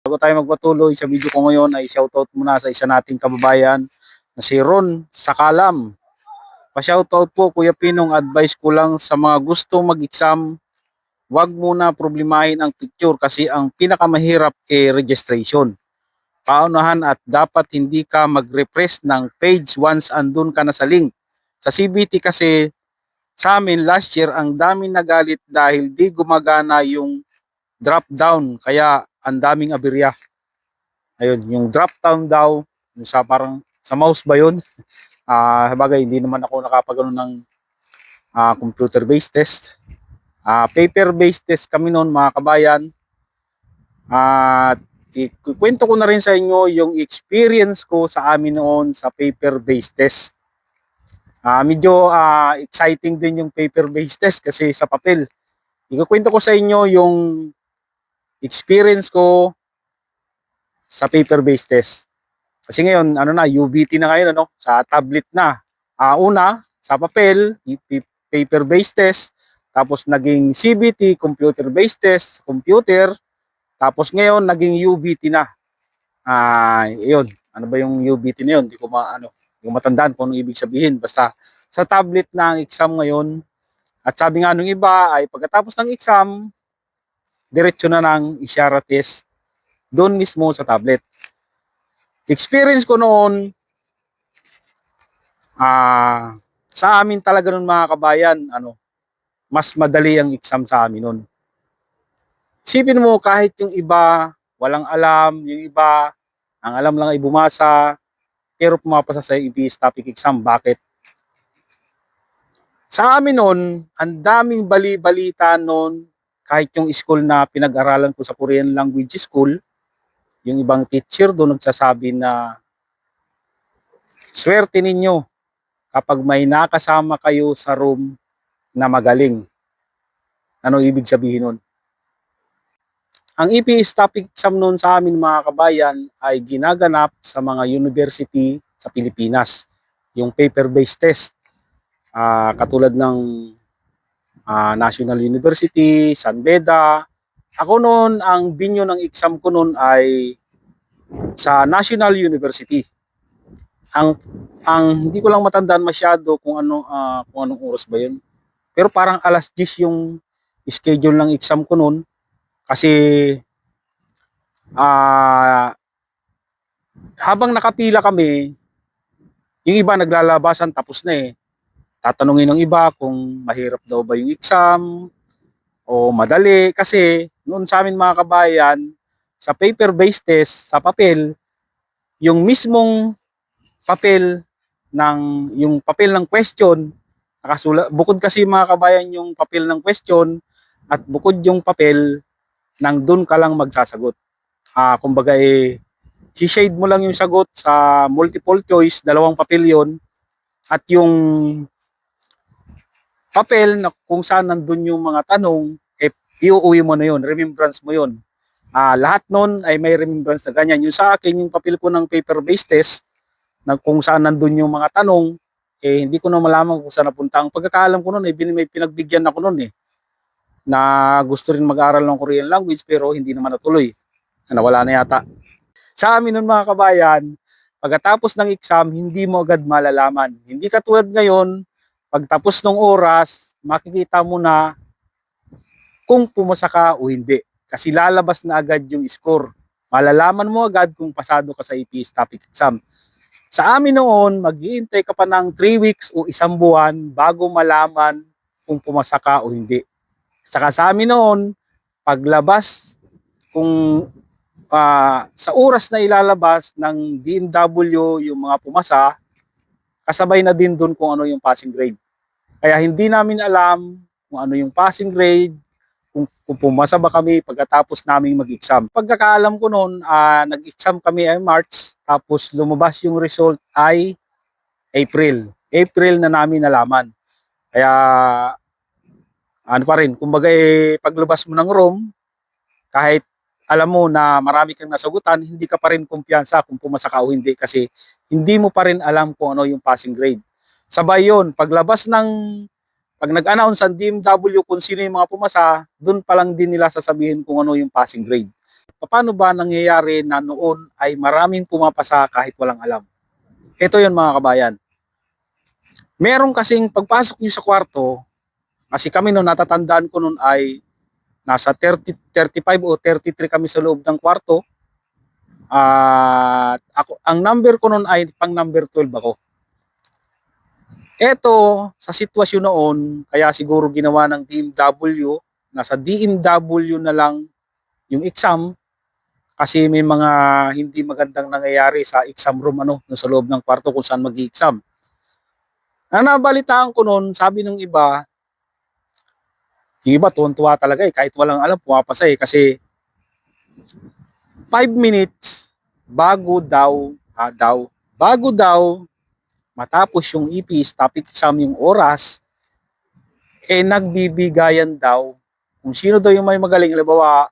Bago tayo magpatuloy sa video ko ngayon ay shoutout muna sa isa nating kababayan na si Ron Sakalam. Pa-shoutout po Kuya Pinong, advice ko lang sa mga gustong mag-exam, wag muna problemahin ang picture kasi ang pinakamahirap registration. Paunahan at dapat hindi ka mag-refresh ng page once andun ka na sa link. Sa CBT kasi sa amin last year ang daming nagalit dahil di gumagana yung drop down kaya ang daming aberya. Ayun, yung drop down daw, yung sa parang sa mouse ba yun? Sabagay, hindi naman ako nakapagano ng computer-based test. Paper-based test kami noon mga kabayan. At ikwento ko na rin sa inyo yung experience ko sa amin noon sa paper-based test. Medyo exciting din yung paper-based test kasi sa papel. Ikukwento ko sa inyo yung experience ko sa paper-based test. Kasi ngayon, UBT na ngayon, sa tablet na. Una, sa papel, paper-based test. Tapos naging CBT, computer-based test, computer. Tapos ngayon, naging UBT na. Yun. Ano ba yung UBT na yun? Hindi ko matandaan kung anong ibig sabihin. Basta sa tablet na ang exam ngayon. At sabi nga nung iba ay pagkatapos ng exam, diretso na ng isyara test doon mismo sa tablet. Experience ko noon, sa amin talaga noon mga kabayan, mas madali ang exam sa amin noon. Isipin mo kahit yung iba walang alam, yung iba ang alam lang ay bumasa, pero pumapasa sa EBS topic exam. Bakit? Sa amin noon, ang daming bali-balita noon, kahit yung school na pinag-aralan ko sa Korean language school, yung ibang teacher doon nagsasabi na swerte ninyo kapag may nakasama kayo sa room na magaling. Ano ibig sabihin nun? Ang EPS topic exam noon sa amin mga kabayan ay ginaganap sa mga university sa Pilipinas. Yung paper-based test. Katulad ng National University, San Beda. Ako noon, ang binyo ng exam ko noon ay sa National University. Ang hindi ko lang matandaan masyado kung anong oras ba 'yun. Pero parang alas 10 yung schedule ng exam ko noon kasi habang nakapila kami, yung iba naglalabasan tapos na eh. Tatanungin ng iba kung mahirap daw ba yung exam o madali kasi noon sa amin mga kabayan sa paper-based test sa papel, yung mismong papel ng question nakasulat, bukod kasi mga kabayan yung papel ng question at bukod yung papel nang doon ka lang magsasagot. Kumbaga si-shade mo lang yung sagot sa multiple choice, dalawang papel yon at yung papel na kung saan nandun yung mga tanong, iuuwi mo na yun, remembrance mo yun. Lahat nun ay may remembrance na ganyan. Yung sa akin, yung papel ko ng paper-based test, na kung saan nandun yung mga tanong, hindi ko na malaman kung saan napunta. Ang pagkakaalam ko nun, may pinagbigyan ako nun na gusto rin mag-aral ng Korean language pero hindi naman natuloy. Nawala na yata. Sa amin nun mga kabayan, pagkatapos ng exam, hindi mo agad malalaman. Hindi katulad ngayon, pagtapos ng oras, makikita mo na kung pumasa ka o hindi. Kasi lalabas na agad yung score. Malalaman mo agad kung pasado ka sa EPS topic exam. Sa amin noon, mag-iintay ka pa ng 3 weeks o 1 buwan bago malaman kung pumasa ka o hindi. Saka sa amin noon, paglabas, kung sa oras na ilalabas ng DMW yung mga pumasa, kasabay na din doon kung ano yung passing grade. Kaya hindi namin alam kung ano yung passing grade, kung pumasa ba kami pagkatapos naming mag-exam. Pagkakaalam ko noon, nag-exam kami ay March, tapos lumabas yung result ay April. April na namin nalaman. Kaya, pa rin, kumbaga paglabas mo ng room, kahit alam mo na marami kang nasagutan, hindi ka pa rin kumpiyansa kung pumasa ka o hindi kasi hindi mo pa rin alam kung ano yung passing grade. Sabay yun, pag nag-announce ang DMW kung sino yung mga pumasa, dun pa lang din nila sasabihin kung ano yung passing grade. paano ba nangyayari na noon ay maraming pumapasa kahit walang alam? Ito yun mga kabayan. Meron kasing pagpasok niyo sa kwarto, kasi kami noon natatandaan ko noon ay nasa 30, 35 o 33 kami sa loob ng kwarto. At ako, ang number ko noon ay pang number 12 ako. Eto, sa sitwasyon noon, kaya siguro ginawa ng DMW, nasa DMW na lang yung exam kasi may mga hindi magandang nangyayari sa exam room sa loob ng kwarto kung saan mag-i-exam. Ang nabalitaan ko noon, sabi ng iba, yung iba tuwan-tuwa talaga kahit walang alam pumapasa kasi 5 minutes bago daw matapos yung EPS topic exam yung oras, nagbibigayan daw kung sino daw yung may magaling. Halimbawa,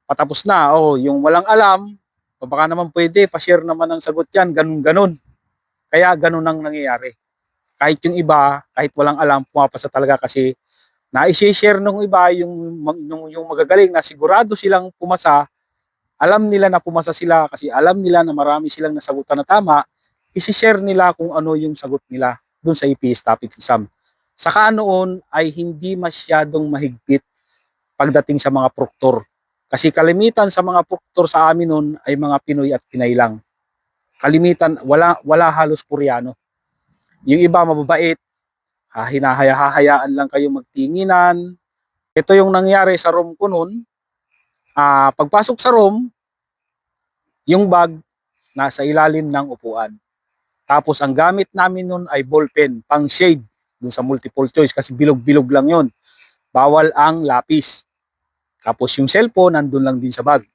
patapos na, yung walang alam, o baka naman pwede, pa-share naman ang sagot yan, ganun-ganun. Kaya ganun ang nangyayari. Kahit yung iba, kahit walang alam, pumapasa talaga kasi na-share nung iba yung magagaling na sigurado silang pumasa, alam nila na pumasa sila kasi alam nila na marami silang nasagutan na tama, isi-share nila kung ano yung sagot nila dun sa EPS topic exam. Saka noon ay hindi masyadong mahigpit pagdating sa mga proktor. Kasi kalimitan sa mga proktor sa amin noon ay mga Pinoy at Pinay lang. Kalimitan, wala halos Koreano. Yung iba mababait, hahayaan lang kayo magtinginan. Ito yung nangyari sa room ko noon. Pagpasok sa room, yung bag nasa ilalim ng upuan. Tapos ang gamit namin noon ay ballpen, pang shade dun sa multiple choice kasi bilog-bilog lang yon. Bawal ang lapis. Tapos yung cellphone nandun lang din sa bag.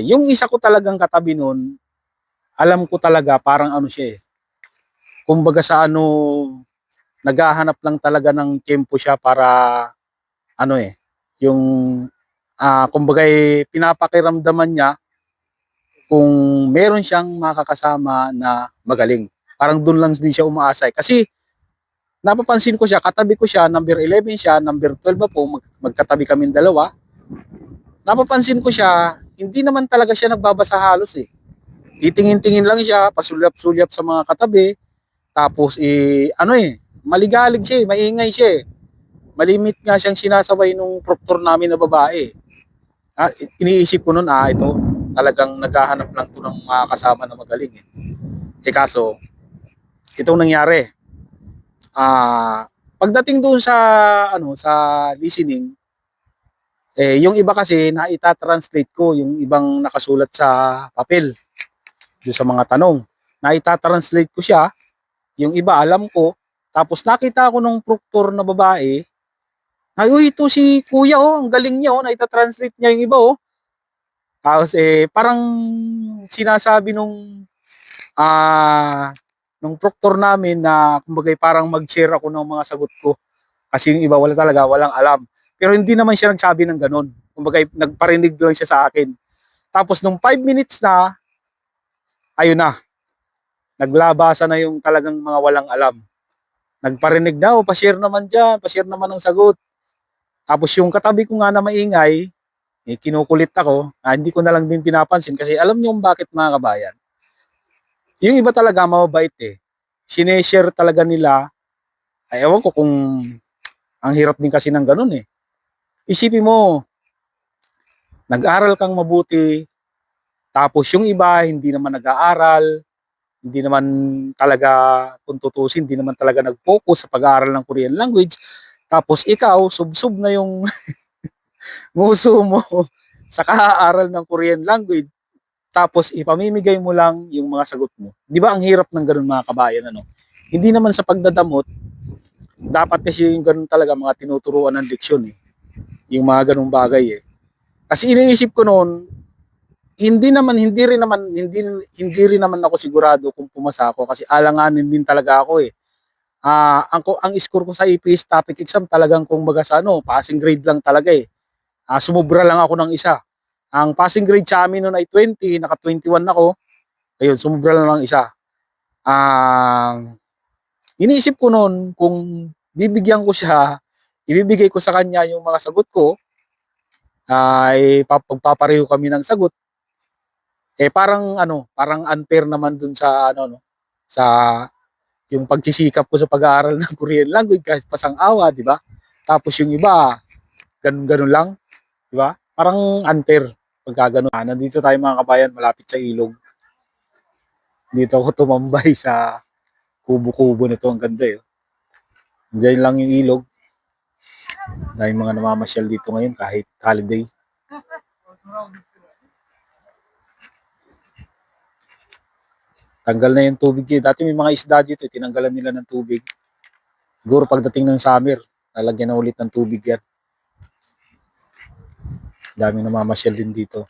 Yung isa ko talagang katabi noon, alam ko talaga parang siya kumbaga sa naghahanap lang talaga ng tempo siya para yung kumbaga pinapakiramdaman niya kung meron siyang makakasama na magaling. Parang doon lang din siya umaasay. Kasi napapansin ko siya, katabi ko siya, number 11 siya, number 12 po, magkatabi kaming dalawa. Napapansin ko siya, hindi naman talaga siya nagbabasa halos Titingin-tingin lang siya, pasulyap-sulyap sa mga katabi. Tapos maligalig siya maingay siya Malimit nga siyang sinasabay nung proctor namin na babae. Iniisip ko noon, ito, talagang naghahanap lang to ng mga kasama na magaling kaso, itong nangyari. Pagdating doon sa listening, yung iba kasi naita-translate ko yung ibang nakasulat sa papel doon sa mga tanong. Naita-translate ko siya, yung iba alam ko, tapos nakita ko nung proctor na babae, ay, ito si kuya ang galing niya naita-translate niya yung iba Tapos parang sinasabi nung proctor namin na kumbaga parang mag-share ako ng mga sagot ko. Kasi yung iba walang alam. Pero hindi naman siya nagsabi ng ganun. Kumbaga nagparinig lang siya sa akin. Tapos nung 5 minutes na, ayun na. Naglabasa na yung talagang mga walang alam. Nagparinig na, pa-share naman dyan, pa-share naman ang sagot. Tapos yung katabi ko nga na maingay, kinukulit ako, hindi ko na lang din pinapansin kasi alam niyo bakit mga kabayan. Yung iba talaga mababait Sineshare talaga nila, ewan ko kung ang hirap din kasi ng ganun Isipin mo, nag-aral kang mabuti, tapos yung iba hindi naman nag-aaral, hindi naman talaga, kung tutusin, hindi naman talaga nag-focus sa pag-aaral ng Korean language, tapos ikaw, sub-sub na yung nguso mo sa kaaral ng Korean language, tapos ipamimigay mo lang yung mga sagot mo. Di ba ang hirap ng ganun mga kabayan, Hindi naman sa pagdadamot, dapat kasi yung ganun talaga mga tinuturuan ng diksyon Yung mga ganung bagay Kasi iniisip ko noon, hindi rin naman ako sigurado kung pumasa ako kasi alanganin din talaga ako ang score ko sa EPS topic exam talagang kumbaga sa passing grade lang talaga sumubra lang ako ng isa. Ang passing grade sa amin noon ay 20, naka 21 ako. Ayun, sumubra lang ng isa. Iniisip ko noon kung bibigyan ko siya, ibibigay ko sa kanya yung mga sagot ko, pagpapareho kami ng sagot, parang parang unfair naman dun sa sa yung pagsisikap ko sa pag-aaral ng Korean language kahit pasang-awa, di ba? Tapos yung iba, ganun-ganun lang, di ba? Parang unfair pagka ganun. Nandito tayo mga kabayan, malapit sa ilog. Dito ako tumambay sa kubo-kubo nito, ang ganda eh. Diyan lang yung ilog. Dahil mga namamasyal dito ngayon kahit holiday. Tanggal na yung tubig dito. Dati may mga isda dito, tinanggalan nila ng tubig. Siguro pagdating ng summer, lalagyan na ulit ng tubig yan. Daming namamasyal din dito.